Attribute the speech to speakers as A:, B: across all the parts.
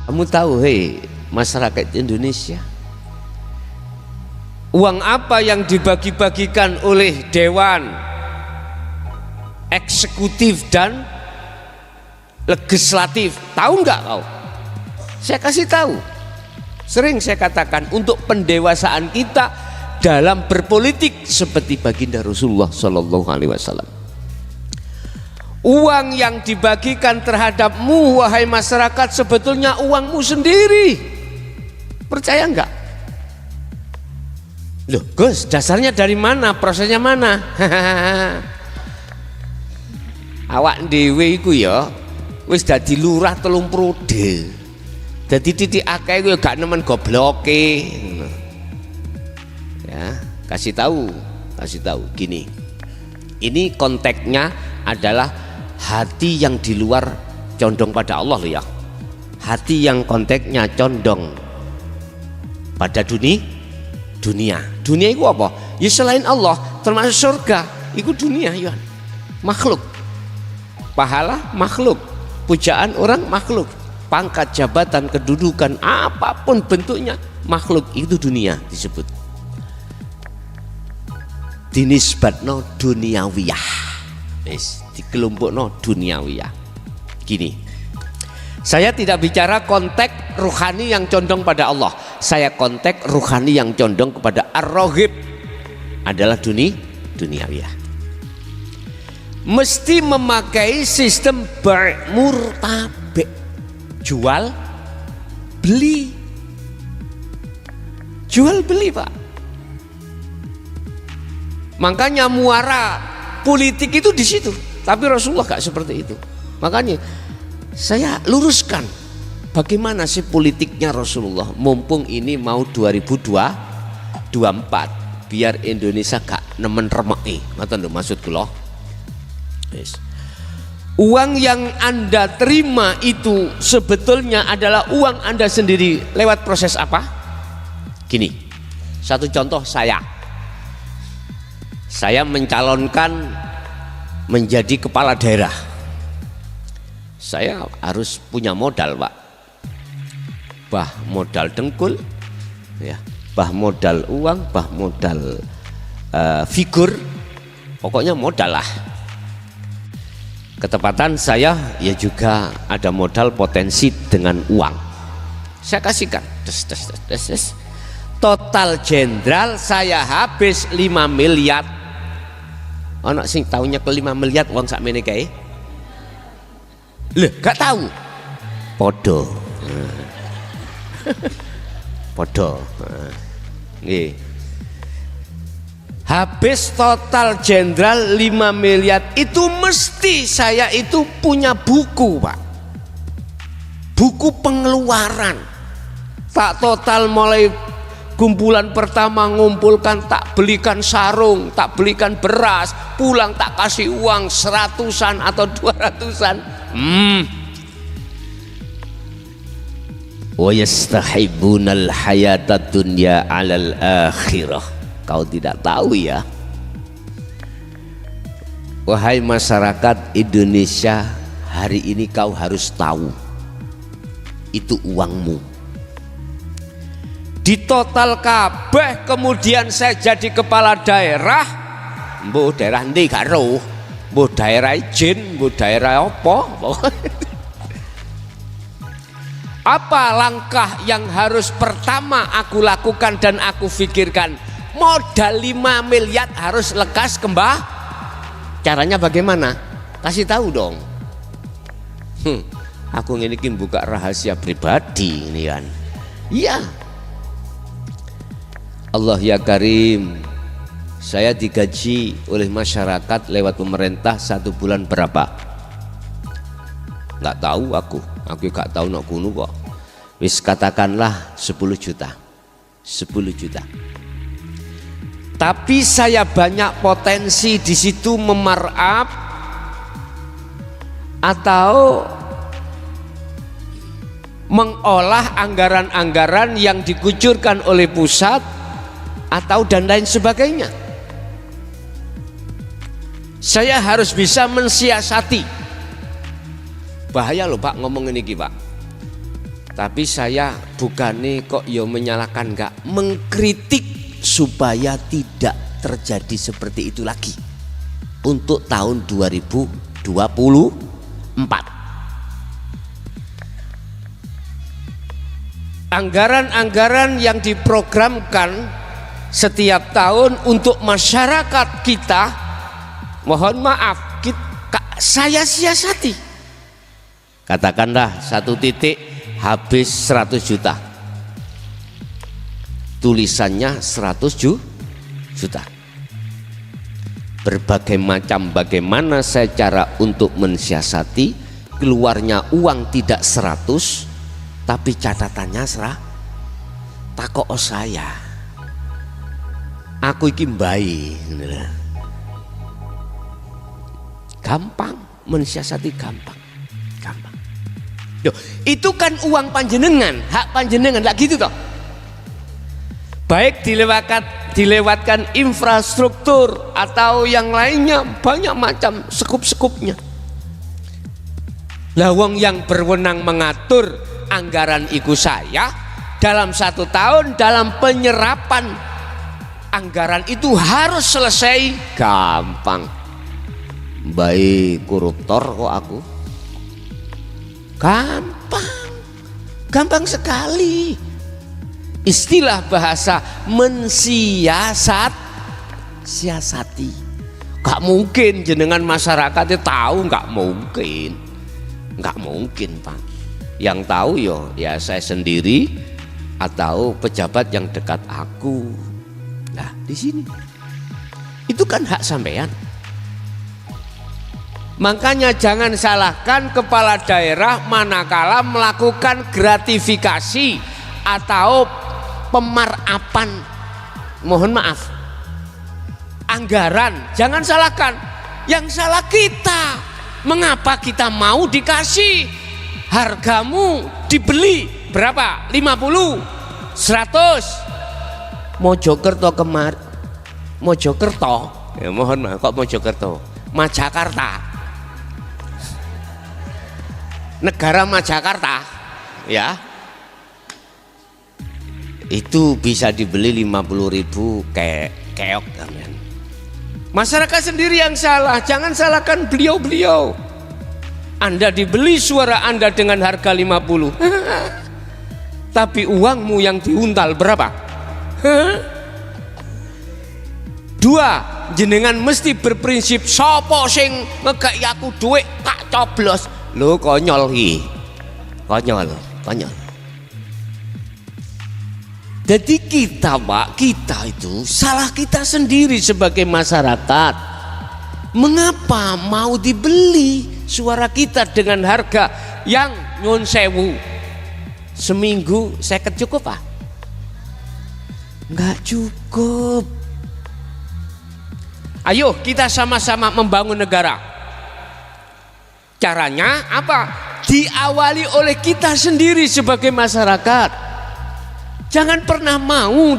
A: Kamu tahu, hei masyarakat Indonesia, uang apa yang dibagi-bagikan oleh Dewan Eksekutif dan Legislatif? Tahu nggak kau? Saya kasih tahu. Sering saya katakan untuk pendewasaan kita dalam berpolitik seperti baginda Rasulullah Shallallahu Alaihi Wasallam. Uang yang dibagikan terhadapmu wahai masyarakat sebetulnya uangmu sendiri. Percaya enggak? Loh Gus, dasarnya dari mana? Prosesnya mana? Awak dhewe iku ya wis dadi lurah 3 periode. Dadi titik akeh iku gak nemen gobloke. Ya, kasih tahu gini. Ini konteksnya adalah hati yang di luar condong pada Allah loh ya. Hati yang konteksnya condong pada dunia. Dunia itu apa? Ya selain Allah, termasuk surga, itu dunia ya. Makhluk. Pahala makhluk. Pujaan orang makhluk. Pangkat, jabatan, kedudukan, apapun bentuknya makhluk, itu dunia disebut. Dinisbatno duniawiyah. Wis dikelompokno duniawiyah. Gini, saya tidak bicara konteks ruhani yang condong pada Allah. Saya konteks ruhani yang condong kepada ar-raghib, adalah duniawiyah. Mesti memakai sistem murtabe, jual beli Pak. Makanya muara politik itu di situ. Tapi Rasulullah gak seperti itu. Makanya saya luruskan bagaimana sih politiknya Rasulullah. Mumpung ini mau 2024, biar Indonesia gak nemen remeki. Ngoten lho maksud kula. Yes. Uang yang Anda terima itu sebetulnya adalah uang Anda sendiri. Lewat proses apa? Gini, satu contoh, saya mencalonkan menjadi kepala daerah. Saya harus punya modal Pak. Bah modal dengkul, ya, bah modal uang, bah modal figur, pokoknya modal lah. Ketepatan saya ya juga ada modal potensi dengan uang. Saya kasihkan. Total jenderal saya habis 5 miliar. Ono sing tahunya ke 5 miliar uang sak mene kae. Lho, gak tahu. Podo. Podo. Nggih. Habis total jenderal 5 miliar itu mesti saya itu punya buku Pak. Buku pengeluaran. Tak total mulai kumpulan pertama ngumpulkan, tak belikan sarung, tak belikan beras, pulang tak kasih uang 100-an atau 200-an. Wa yastahibbunal hayatad dunya 'alal akhirah. Kau tidak tahu ya, wahai masyarakat Indonesia, hari ini kau harus tahu itu uangmu. Di total kabeh kemudian saya jadi kepala daerah. Mbok daerah ndi gak roh, mbok daerah jin, mbok daerah apa. Apa langkah yang harus pertama aku lakukan dan aku pikirkan? Modal 5 miliar harus lekas kembali. Caranya bagaimana? Kasih tahu dong. Aku ini buka rahasia pribadi ini kan. Iya. Allah ya Karim. Saya digaji oleh masyarakat lewat pemerintah 1 bulan berapa? Nggak tahu aku gak tahu nak kuno kok. Wis katakanlah 10 juta. 10 juta. Tapi saya banyak potensi di situ memarkup atau mengolah anggaran-anggaran yang dikucurkan oleh pusat atau dan lain sebagainya. Saya harus bisa mensiasati. Bahaya loh Pak ngomong ini Pak. Tapi saya bukannya kok ya menyalahkan, enggak, mengkritik supaya tidak terjadi seperti itu lagi untuk tahun 2024. Anggaran-anggaran yang diprogramkan setiap tahun untuk masyarakat kita, mohon maaf, saya siasati. Katakanlah satu titik habis 100 juta, tulisannya 100 juta. Berbagai macam bagaimana saya cara untuk mensiasati keluarnya uang tidak 100, tapi catatannya takok saya, aku iki mbai, gampang mensiasati, gampang. Yo, itu kan uang panjenengan, hak panjenengan, lah gitu toh. Baik dilewatkan infrastruktur atau yang lainnya, banyak macam sekup-sekupnya. Lah wong yang berwenang mengatur anggaran iku saya, dalam 1 tahun dalam penyerapan anggaran itu harus selesai, gampang. Baik koruptor kok aku, gampang sekali. Istilah bahasa siasati. Gak mungkin jenengan masyarakatnya tahu, gak mungkin Pak. Yang tahu ya saya sendiri atau pejabat yang dekat aku. Nah di sini itu kan hak sampean. Makanya jangan salahkan kepala daerah manakala melakukan gratifikasi atau pemarapan, mohon maaf, anggaran. Jangan salahkan, yang salah kita. Mengapa kita mau dikasih? Hargamu dibeli berapa? 50, 100. Mojokerto, ya mohon maaf, kok Mojokerto, Majakarta, negara Majakarta, ya, itu bisa dibeli 50.000 keok kan. Masyarakat sendiri yang salah, jangan salahkan beliau-beliau. Anda dibeli suara Anda dengan harga 50, tapi uangmu yang diuntal berapa? 2, jenengan mesti berprinsip, sopo sing ngekei aku duit tak coblos. Lo konyol hi, konyol. Jadi kita Pak, kita itu salah kita sendiri sebagai masyarakat. Mengapa mau dibeli suara kita dengan harga yang nyun sewu? Seminggu saya cukup Pak? Enggak cukup. Ayo kita sama-sama membangun negara. Caranya apa? Diawali oleh kita sendiri sebagai masyarakat. Jangan pernah mau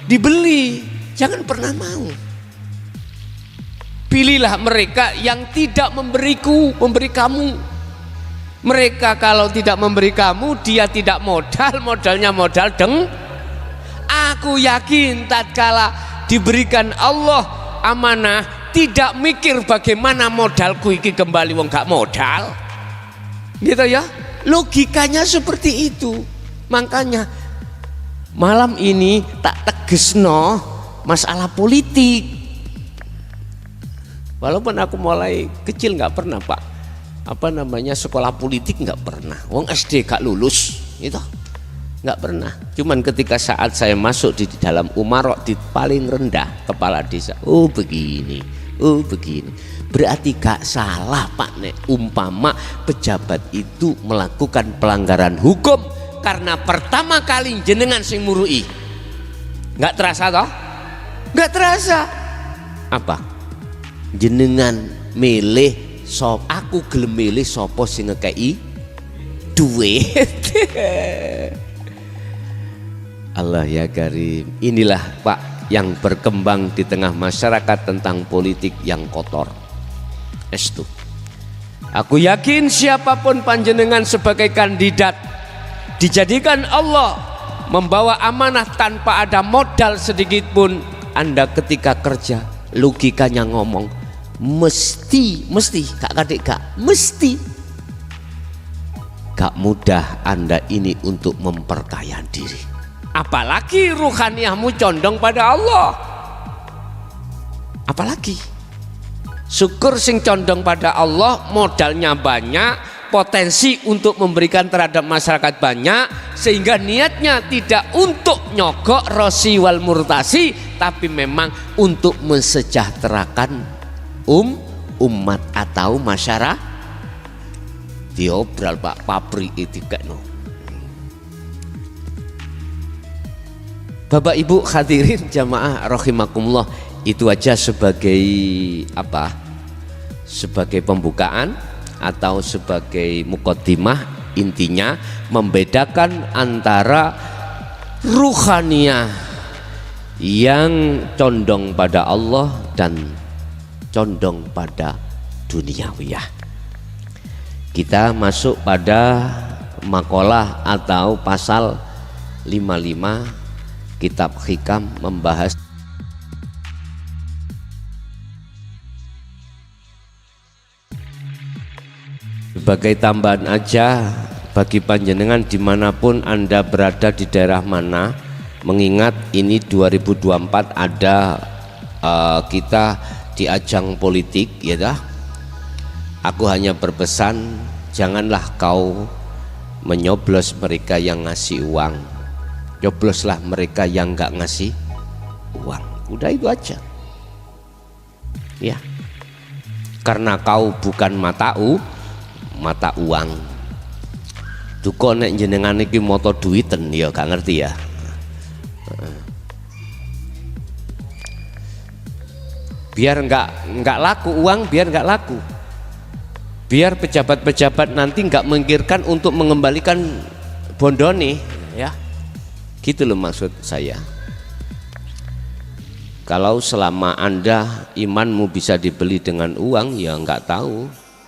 A: dibeli, jangan pernah mau. Pilihlah mereka yang tidak memberi kamu. Mereka kalau tidak memberi kamu, dia tidak modalnya modal Aku yakin tatkala diberikan Allah amanah, tidak mikir bagaimana modalku iki kembali, wong gak modal, gitu ya. Logikanya seperti itu. Makanya malam ini tak tegesno masalah politik. Walaupun aku mulai kecil nggak pernah Pak, sekolah politik nggak pernah. Wong SD gak lulus, itu nggak pernah. Cuman ketika saat saya masuk di dalam umarok di paling rendah kepala desa, oh begini. Berarti gak salah Pak nek umpama pejabat itu melakukan pelanggaran hukum karena pertama kali jenengan sing murui. Nggak terasa toh? Nggak terasa. Apa? Jenengan milih aku gelem milih sapa sing ngekei duit. Allah ya Karim. Inilah Pak yang berkembang di tengah masyarakat tentang politik yang kotor. Estu. Aku yakin siapapun panjenengan sebagai kandidat dijadikan Allah membawa amanah tanpa ada modal sedikit pun. Anda ketika kerja logikanya ngomong mesti kak kadek kak mesti gak mudah Anda ini untuk memperkaya diri, apalagi ruhaniyahmu condong pada Allah. Apalagi syukur sing condong pada Allah, modalnya banyak, potensi untuk memberikan terhadap masyarakat banyak, sehingga niatnya tidak untuk nyogok rosi wal murtasi, tapi memang untuk mensejahterakan umat atau masyarakat. Diobral pak pabrik itu kan no. Bapak Ibu hadirin jamaah rahimakumullah, itu aja sebagai apa? Sebagai pembukaan atau sebagai mukaddimah. Intinya membedakan antara ruhaniyah yang condong pada Allah dan condong pada duniawiyah. Kita masuk pada makalah atau pasal 55 kitab Hikam membahas sebagai tambahan aja bagi panjenengan dimanapun Anda berada di daerah mana, mengingat ini 2024 ada kita di ajang politik ya dah. Aku hanya berpesan, janganlah kau menyoblos mereka yang ngasih uang, nyobloslah mereka yang nggak ngasih uang. Udah itu aja ya, karena kau bukan mata uang. Duko nek jenengan iki moto duiten ya gak ngerti ya. Biar nggak laku uang, biar nggak laku. Biar pejabat-pejabat nanti nggak memikirkan untuk mengembalikan bondone ya, gitu loh maksud saya. Kalau selama Anda imanmu bisa dibeli dengan uang ya nggak tahu.